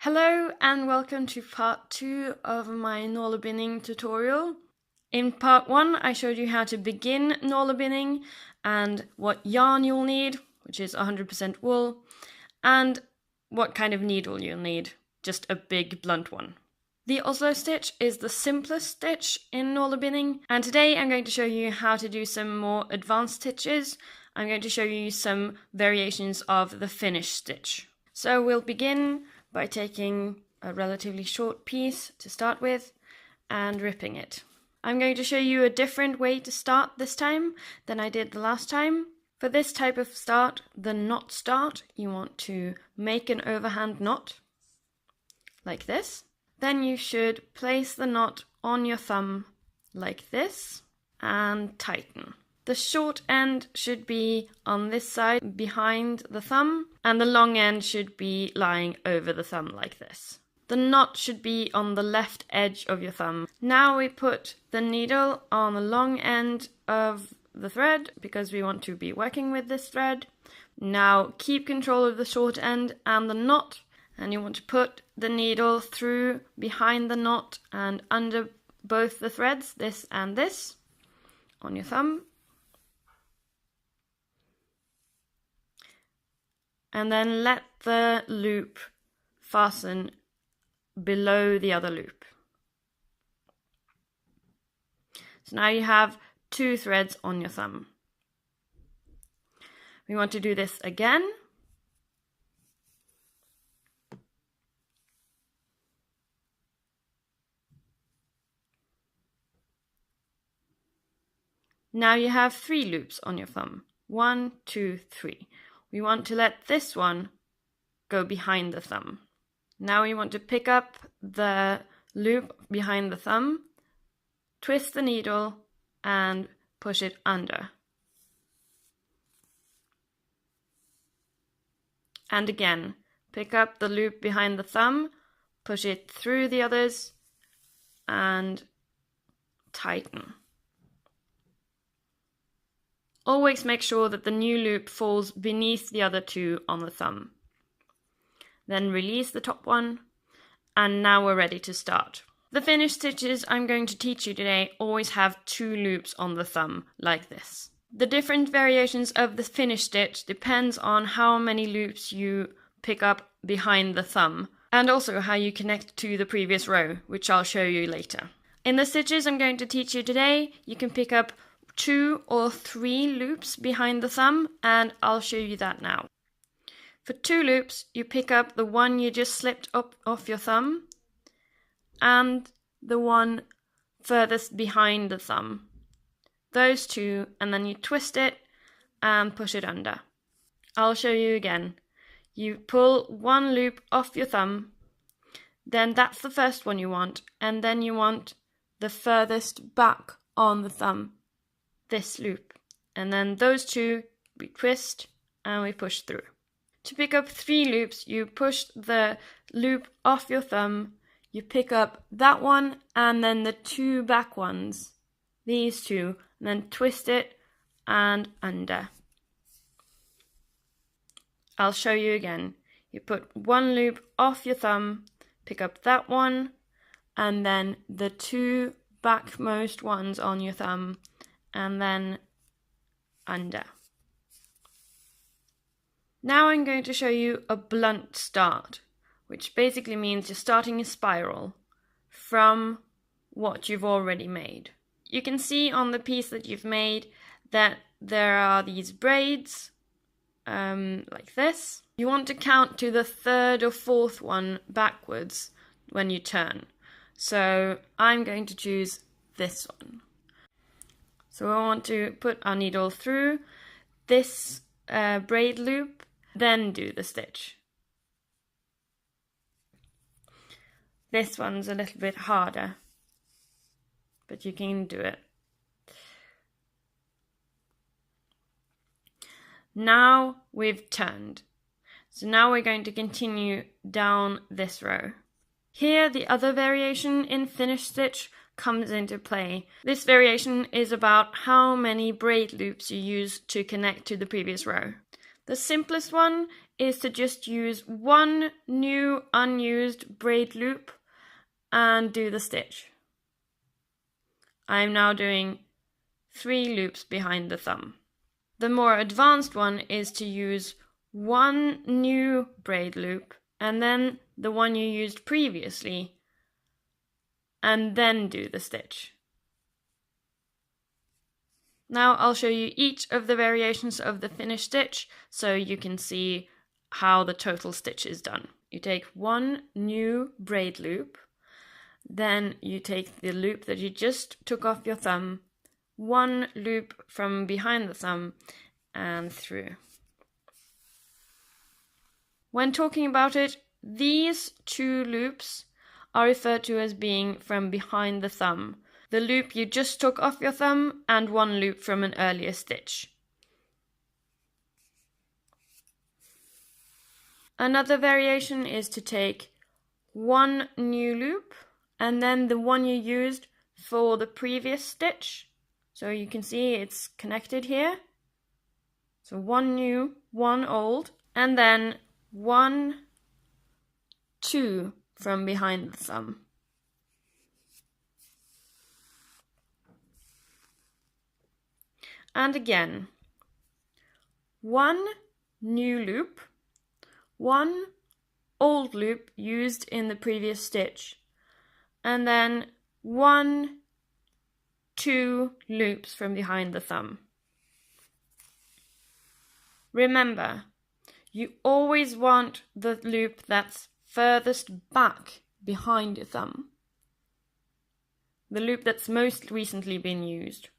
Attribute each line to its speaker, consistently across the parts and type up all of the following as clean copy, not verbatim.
Speaker 1: Hello and welcome to part 2 of my Nålebinding tutorial. In part 1 I showed you how to begin Nålebinding and what yarn you'll need, which is 100% wool, and what kind of needle you'll need, just a big blunt one. The Oslo stitch is the simplest stitch in Nålebinding, and today I'm going to show you how to do some more advanced stitches. I'm going to show you some variations of the Finnish stitch. So we'll begin by taking a relatively short piece to start with and ripping it. I'm going to show you a different way to start this time than I did the last time. For this type of start, the knot start, you want to make an overhand knot, like this. Then you should place the knot on your thumb, like this, and tighten. The short end should be on this side behind the thumb, and the long end should be lying over the thumb like this. The knot should be on the left edge of your thumb. Now we put the needle on the long end of the thread because we want to be working with this thread. Now keep control of the short end and the knot, and you want to put the needle through behind the knot and under both the threads, this and this, on your thumb. And then let the loop fasten below the other loop. So now you have 2 threads on your thumb. We want to do this again. Now you have 3 loops on your thumb. 1, 2, 3. We want to let this one go behind the thumb. Now we want to pick up the loop behind the thumb, twist the needle, and push it under. And again, pick up the loop behind the thumb, push it through the others, and tighten. Always make sure that the new loop falls beneath the other 2 on the thumb. Then release the top one, and now we're ready to start. The Finnish stitches I'm going to teach you today always have 2 loops on the thumb, like this. The different variations of the Finnish stitch depends on how many loops you pick up behind the thumb, and also how you connect to the previous row, which I'll show you later. In the stitches I'm going to teach you today, you can pick up 2 or 3 loops behind the thumb, and I'll show you that now. For 2 loops, you pick up the one you just slipped up off your thumb and the one furthest behind the thumb. Those 2, and then you twist it and push it under. I'll show you again. You pull 1 loop off your thumb, then that's the first one you want, and then you want the furthest back on the thumb. This loop, and then those 2 we twist and we push through. To pick up 3 loops, you push the loop off your thumb, you pick up that one and then the 2 back ones, these 2, and then twist it and under. I'll show you again. You put 1 loop off your thumb, pick up that one, and then the 2 backmost ones on your thumb, and then under. Now I'm going to show you a blunt start, which basically means you're starting a spiral from what you've already made. You can see on the piece that you've made that there are these braids, like this. You want to count to the 3rd or 4th one backwards when you turn. So I'm going to choose this one. So we want to put our needle through this braid loop, then do the stitch. This one's a little bit harder, but you can do it. Now we've turned. So now we're going to continue down this row. Here, the other variation in Finnish stitch comes into play. This variation is about how many braid loops you use to connect to the previous row. The simplest one is to just use one new unused braid loop and do the stitch. I'm now doing 3 loops behind the thumb. The more advanced one is to use one new braid loop and then the one you used previously, and then do the stitch. Now I'll show you each of the variations of the Finnish stitch so you can see how the total stitch is done. You take one new braid loop, then you take the loop that you just took off your thumb, one loop from behind the thumb and through. When talking about it, these 2 loops are referred to as being from behind the thumb. The loop you just took off your thumb and one loop from an earlier stitch. Another variation is to take one new loop and then the one you used for the previous stitch. So you can see it's connected here. So one new, one old, and then 1, 2 from behind the thumb. And again, one new loop, one old loop used in the previous stitch, and then 1, 2 loops from behind the thumb. Remember, you always want the loop that's furthest back behind your thumb, the loop that's most recently been used.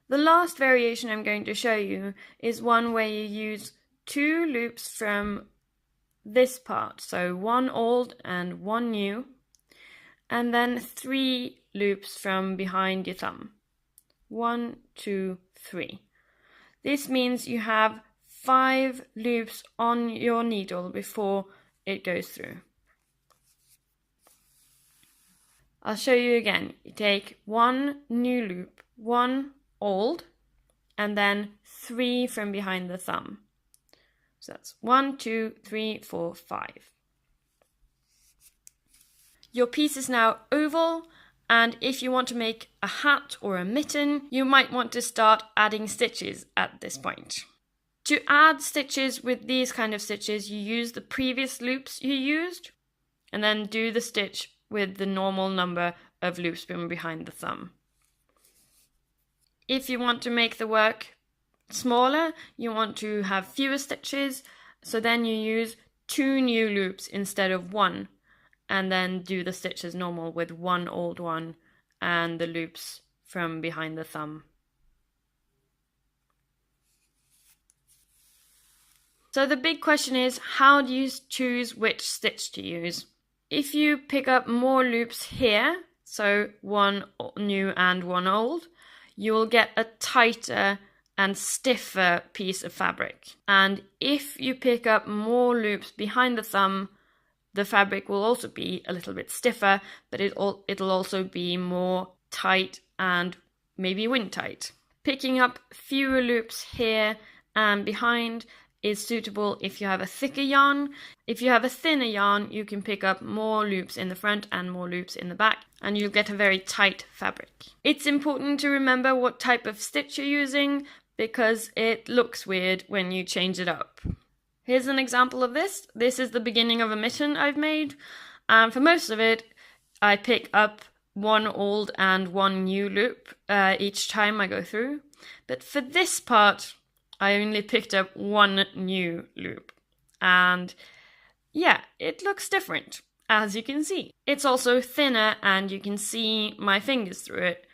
Speaker 1: The last variation I'm going to show you is one where you use 2 loops from this part, so one old and one new, and then 3 loops from behind your thumb. 1, 2, 3. This means you have 5 loops on your needle before it goes through. I'll show you again. You take one new loop, one old, and then 3 from behind the thumb. So that's 1, 2, 3, 4, 5. Your piece is now oval, and if you want to make a hat or a mitten, you might want to start adding stitches at this point. To add stitches with these kind of stitches, you use the previous loops you used, and then do the stitch with the normal number of loops from behind the thumb. If you want to make the work smaller, you want to have fewer stitches, so then you use 2 new loops instead of 1, and then do the stitch as normal with one old one and the loops from behind the thumb. So the big question is, how do you choose which stitch to use? If you pick up more loops here, so one new and one old, you will get a tighter and stiffer piece of fabric. And if you pick up more loops behind the thumb, the fabric will also be a little bit stiffer, but it'll also be more tight and maybe wind tight. Picking up fewer loops here and behind is suitable if you have a thicker yarn. If you have a thinner yarn, you can pick up more loops in the front and more loops in the back, and you'll get a very tight fabric. It's important to remember what type of stitch you're using, because it looks weird when you change it up. Here's an example of this. This is the beginning of a mitten I've made, and for most of it, I pick up one old and one new loop each time I go through. But for this part, I only picked up one new loop. And yeah, it looks different, as you can see. It's also thinner, and you can see my fingers through it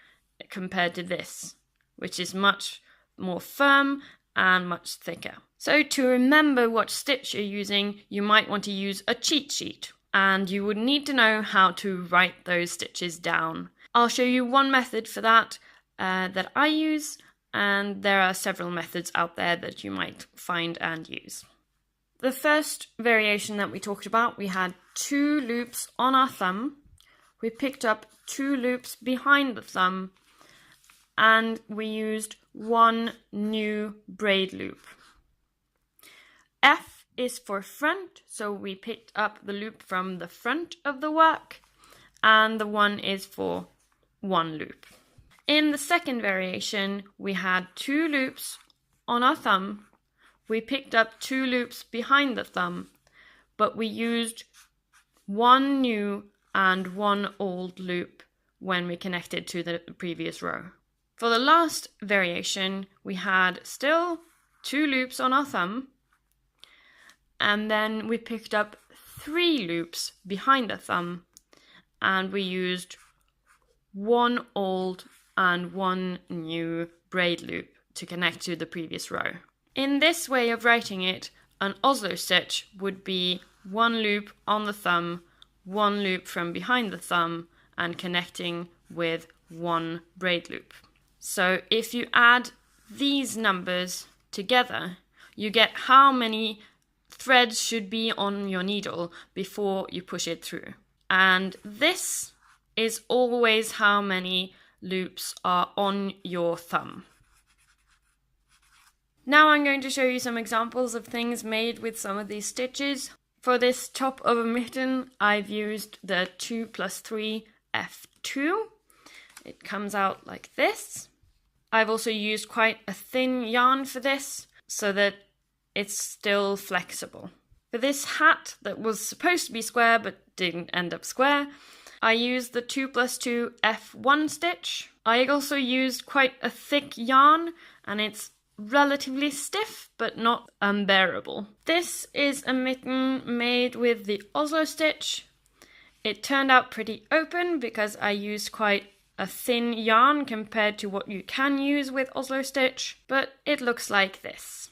Speaker 1: compared to this, which is much more firm and much thicker. So to remember what stitch you're using, you might want to use a cheat sheet, and you would need to know how to write those stitches down. I'll show you one method for that that I use, and there are several methods out there that you might find and use. The first variation that we talked about, we had 2 loops on our thumb. We picked up 2 loops behind the thumb, and we used one new braid loop. is for front, so we picked up the loop from the front of the work, and the 1 is for one loop. In the second variation, we had 2 loops on our thumb. We picked up 2 loops behind the thumb, but we used 1 new and 1 old loop when we connected to the previous row. For the last variation, we had still 2 loops on our thumb, and then we picked up 3 loops behind the thumb, and we used 1 old and 1 new braid loop to connect to the previous row. In this way of writing it, an Oslo stitch would be 1 loop on the thumb, 1 loop from behind the thumb, and connecting with 1 braid loop. So if you add these numbers together, you get how many threads should be on your needle before you push it through. And this is always how many loops are on your thumb. Now I'm going to show you some examples of things made with some of these stitches. For this top of a mitten, I've used the 2+3 F2. It comes out like this. I've also used quite a thin yarn for this, so that it's still flexible. For this hat that was supposed to be square but didn't end up square, I used the 2+2 F1 stitch. I also used quite a thick yarn, and it's relatively stiff but not unbearable. This is a mitten made with the Oslo stitch. It turned out pretty open because I used quite a thin yarn compared to what you can use with Oslo stitch, but it looks like this.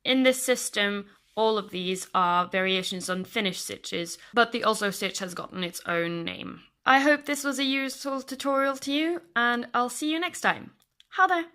Speaker 1: In this system, all of these are variations on Finnish stitches, but the Oslo stitch has gotten its own name. I hope this was a useful tutorial to you, and I'll see you next time. Ha det!